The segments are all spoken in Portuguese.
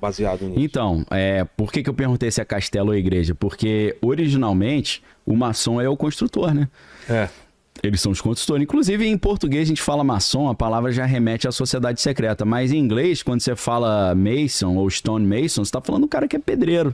baseado nisso. Então, por que eu perguntei se é castelo ou igreja? Porque, originalmente, o maçom é o construtor, né? Eles são os construtores. Inclusive, em português, a gente fala maçom, a palavra já remete à sociedade secreta. Mas em inglês, quando você fala mason ou stone mason, você tá falando do cara que é pedreiro.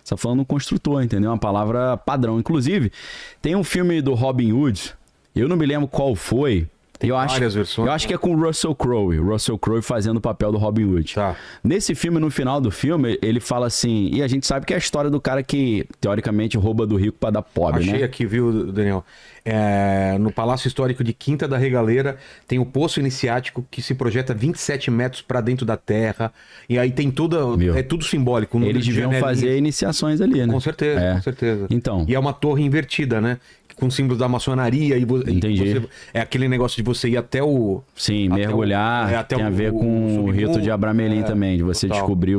Você tá falando do construtor, entendeu? Uma palavra padrão. Inclusive, tem um filme do Robin Hood, eu não me lembro qual foi. Várias versões. Eu acho que é com o Russell Crowe. Russell Crowe fazendo o papel do Robin Hood. Tá. Nesse filme, no final do filme, ele fala assim... E a gente sabe que é a história do cara que, teoricamente, rouba do rico pra dar pobre, Achei né? aqui, viu, Daniel? No Palácio Histórico de Quinta da Regaleira tem o Poço Iniciático que se projeta 27 metros para dentro da terra. E aí tem tudo... É tudo simbólico. Eles deviam fazer iniciações ali, né? Com certeza, com certeza. Então... E é uma torre invertida, né? Com símbolos da maçonaria. Entendi. É aquele negócio de você ir até o... Sim, até mergulhar. Tem a ver com o rito de Abramelin também. De você descobrir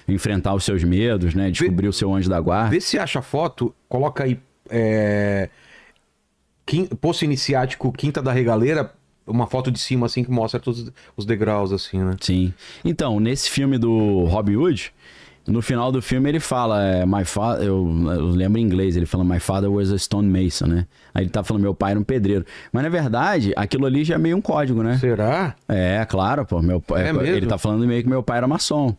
enfrentar os seus medos, né? Descobrir o seu anjo da guarda. Vê se acha a foto, coloca aí... Poço Iniciático, Quinta da Regaleira, uma foto de cima, assim, que mostra todos os degraus, assim, né? Sim. Então, nesse filme do Robin Hood, no final do filme ele fala, eu lembro em inglês, ele fala, my father was a stone mason, né? Aí ele tá falando, meu pai era um pedreiro. Mas, na verdade, aquilo ali já é meio um código, né? Será? Claro, pô. Ele tá falando meio que meu pai era maçom.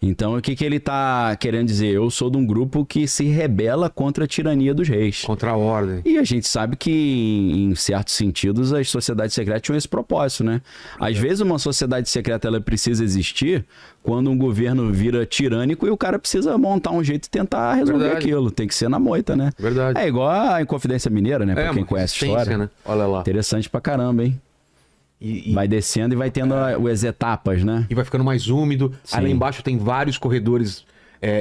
Então, o que ele tá querendo dizer? Eu sou de um grupo que se rebela contra a tirania dos reis. Contra a ordem. E a gente sabe que, em certos sentidos, as sociedades secretas tinham esse propósito, né? Às vezes, uma sociedade secreta ela precisa existir quando um governo vira tirânico e o cara precisa montar um jeito de tentar resolver aquilo. Tem que ser na moita, né? Verdade. É igual a Inconfidência Mineira, né? Pra quem conhece a história. Né? Olha lá. Interessante pra caramba, hein? Vai descendo e vai tendo as etapas, né? E vai ficando mais úmido. Sim. Aí lá embaixo tem vários corredores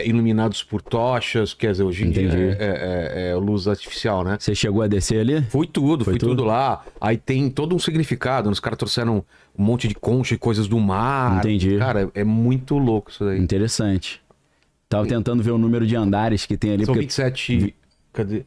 iluminados por tochas, quer dizer, hoje em dia é luz artificial, né? Você chegou a descer ali? Fui tudo lá. Aí tem todo um significado. Os caras trouxeram um monte de concha e coisas do mar. Entendi. Cara, é muito louco isso daí. Interessante. Tava tentando ver o número de andares que tem ali. São 27... Cadê?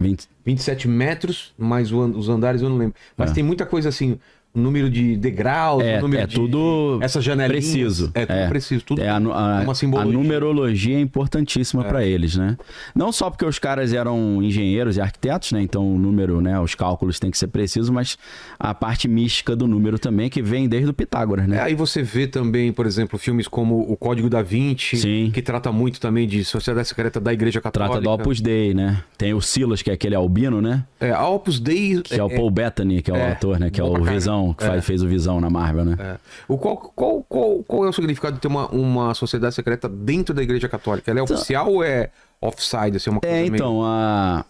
27 metros, mais os andares eu não lembro. Mas tem muita coisa assim... número de degraus, número de... tudo essas janelinhas. Preciso. Tudo preciso. Tudo uma simbologia. A numerologia é importantíssima para eles, né? Não só porque os caras eram engenheiros e arquitetos, né? Então o número, né? Os cálculos têm que ser precisos, mas a parte mística do número também, que vem desde o Pitágoras, né? Aí você vê também, por exemplo, filmes como O Código da Vinci, Sim. que trata muito também de sociedade secreta da Igreja Católica. Trata do Opus Dei, né? Tem o Silas, que é aquele albino, né? A Opus Dei... Que é o Paul Bettany, que é o ator, né? Que é o Visão, que fez o Visão na Marvel, né? Qual é o significado de ter uma sociedade secreta dentro da Igreja Católica? Ela é oficial ou é offside? Assim, uma coisa então, a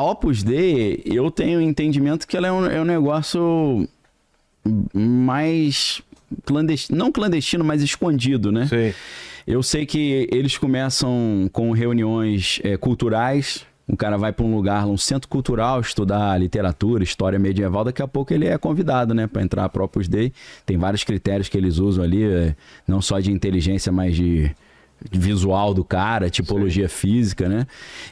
Opus Dei, eu tenho o entendimento que ela é um negócio mais clandestino, não clandestino, mas escondido, né? Sei. Eu sei que eles começam com reuniões culturais. O cara vai para um lugar, um centro cultural, estudar literatura, história medieval. Daqui a pouco ele é convidado, né, para entrar para o Opus Dei. Tem vários critérios que eles usam ali, não só de inteligência, mas de visual do cara, tipologia física, né?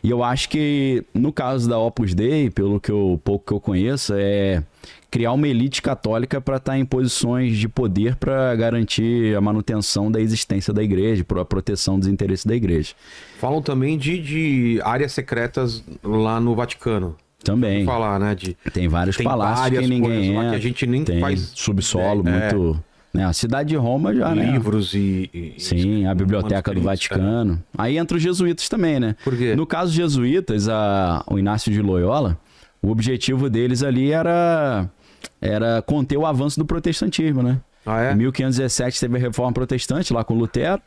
E eu acho que, no caso da Opus Dei, pelo pouco que eu conheço, é criar uma elite católica para estar em posições de poder para garantir a manutenção da existência da igreja, para a proteção dos interesses da igreja. Falam também de áreas secretas lá no Vaticano. Também. Falar, né? Tem vários palácios que ninguém entra. Que a gente nem faz subsolo muito... A cidade de Roma já, livros né? Sim, a Biblioteca do Vaticano. Aí entra os jesuítas também, né? Por quê? No caso dos jesuítas, o Inácio de Loyola, o objetivo deles ali era conter o avanço do protestantismo, né? Em 1517 teve a Reforma Protestante lá com Lutero.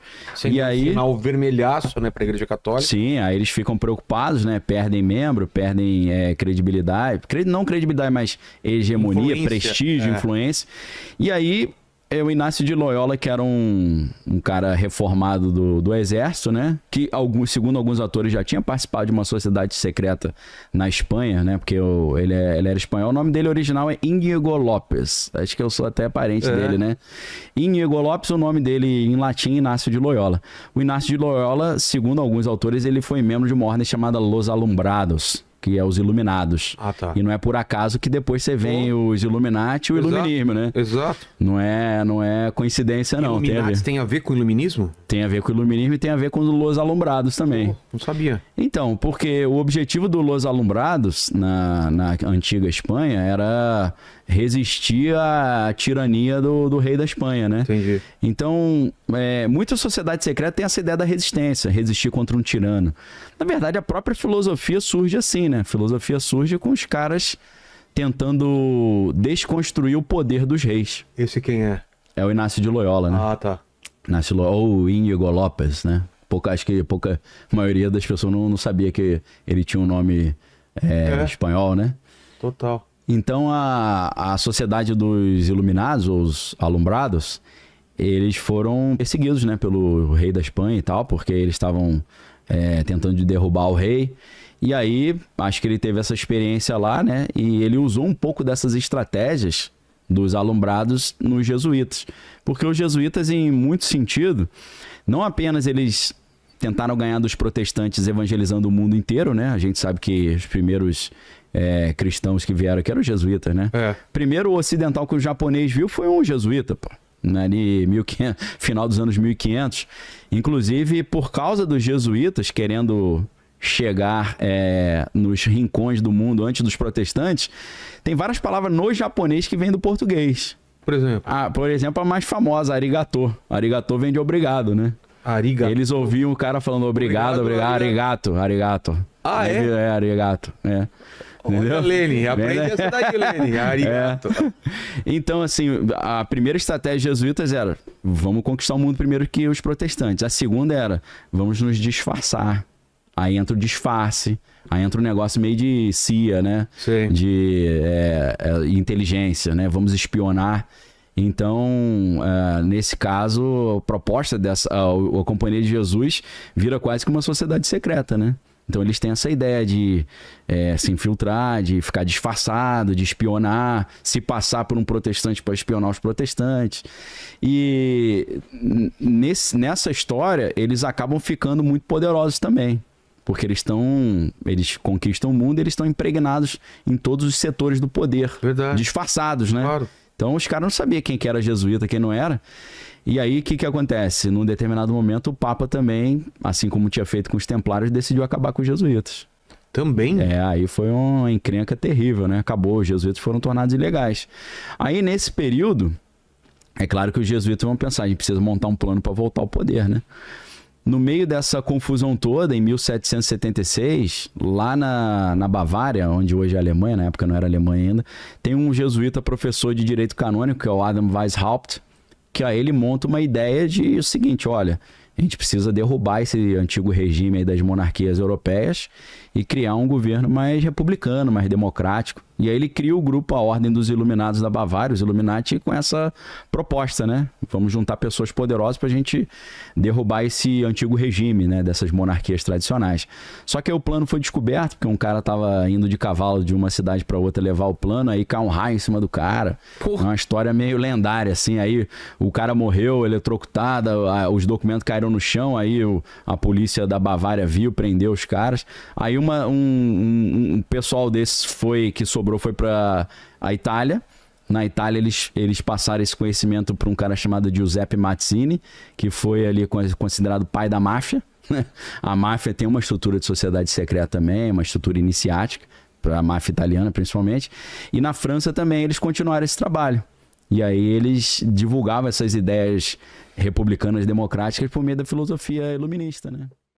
E aí sinal vermelhaço, né, para a Igreja Católica. Sim, aí eles ficam preocupados, né? Perdem membro, perdem credibilidade. Não credibilidade, mas hegemonia, prestígio, influência. E aí... o Inácio de Loyola, que era um cara reformado do exército, né? Que, segundo alguns autores, já tinha participado de uma sociedade secreta na Espanha, né? Porque ele era espanhol. O nome dele original é Íñigo López. Acho que eu sou até parente dele, né? Íñigo López, o nome dele em latim, Inácio de Loyola. O Inácio de Loyola, segundo alguns autores, ele foi membro de uma ordem chamada Los Alumbrados. que é os Iluminados. Ah, tá. E não é por acaso que depois você vem os Illuminati e o Iluminismo, né? Exato. Não é coincidência, não. Illuminati tem a ver com o iluminismo? Tem a ver com o Iluminismo e tem a ver com os Los Alumbrados também. Não sabia. Então, porque o objetivo dos Los Alumbrados na antiga Espanha era resistir à tirania do rei da Espanha, né? Entendi. Então, muita sociedade secreta tem essa ideia da resistência, resistir contra um tirano. Na verdade, a própria filosofia surge assim, né? A filosofia surge com os caras tentando desconstruir o poder dos reis. Esse quem é? É o Inácio de Loyola, né? Ah, tá. Inácio Loyola, ou Íñigo López, né? Acho que pouca maioria das pessoas não sabia que ele tinha um nome espanhol, né? Total. Então, a sociedade dos Iluminados, os Alumbrados, eles foram perseguidos, né, pelo rei da Espanha e tal, porque eles estavam tentando derrubar o rei. E aí, acho que ele teve essa experiência lá, né, e ele usou um pouco dessas estratégias dos Alumbrados nos jesuítas. Porque os jesuítas, em muito sentido, não apenas eles tentaram ganhar dos protestantes evangelizando o mundo inteiro, né? A gente sabe que os primeiros cristãos que vieram aqui eram os jesuítas, né? Primeiro o ocidental que o japonês viu foi um jesuíta, pô. Ali, final dos anos 1500. Inclusive, por causa dos jesuítas querendo chegar nos rincões do mundo antes dos protestantes, tem várias palavras no japonês que vêm do português. Por exemplo? Por exemplo, a mais famosa, arigato. Arigato vem de obrigado, né? Arigato. Eles ouviam o cara falando obrigado, arigato. Ah, arigato. Olha, Lene, aprende essa daí, Lene. Arigato. Então, assim, a primeira estratégia dos jesuítas era: vamos conquistar o mundo primeiro que os protestantes. A segunda era: vamos nos disfarçar. Aí entra o disfarce, aí entra um negócio meio de CIA, né? Sim. De inteligência, né? Vamos espionar. Então, nesse caso, a proposta a Companhia de Jesus vira quase que uma sociedade secreta, né? Então, eles têm essa ideia de se infiltrar, de ficar disfarçado, de espionar, se passar por um protestante para espionar os protestantes. E nessa história, eles acabam ficando muito poderosos também. Porque eles conquistam o mundo e eles estão impregnados em todos os setores do poder. Verdade. Disfarçados, né? Claro. Então os caras não sabiam quem que era jesuíta, quem não era. E aí o que acontece? Num determinado momento o Papa também, assim como tinha feito com os templários, decidiu acabar com os jesuítas. Também? Aí foi uma encrenca terrível, né? Acabou, os jesuítas foram tornados ilegais. Aí nesse período, é claro que os jesuítas vão pensar: a gente precisa montar um plano para voltar ao poder, né? No meio dessa confusão toda, em 1776, lá na Bavária, onde hoje é a Alemanha, na época não era Alemanha ainda, tem um jesuíta professor de direito canônico, que é o Adam Weishaupt, que aí ele monta uma ideia de o seguinte: olha, a gente precisa derrubar esse antigo regime aí das monarquias europeias e criar um governo mais republicano, mais democrático. E aí ele cria o grupo A Ordem dos Iluminados da Bavária, os Illuminati, com essa proposta, né? Vamos juntar pessoas poderosas para a gente derrubar esse antigo regime, né? Dessas monarquias tradicionais. Só que aí o plano foi descoberto, porque um cara estava indo de cavalo de uma cidade para outra levar o plano, aí cai um raio em cima do cara. Porra. É uma história meio lendária, assim. Aí o cara morreu eletrocutado, os documentos caíram no chão, aí a polícia da Bavária viu, prendeu os caras. Aí um pessoal desse que sobrou foi para a Itália. Na Itália eles passaram esse conhecimento para um cara chamado Giuseppe Mazzini, que foi ali considerado pai da máfia. A máfia tem uma estrutura de sociedade secreta também, uma estrutura iniciática, para a máfia italiana principalmente. E na França também eles continuaram esse trabalho. E aí eles divulgavam essas ideias republicanas democráticas por meio da filosofia iluminista, né?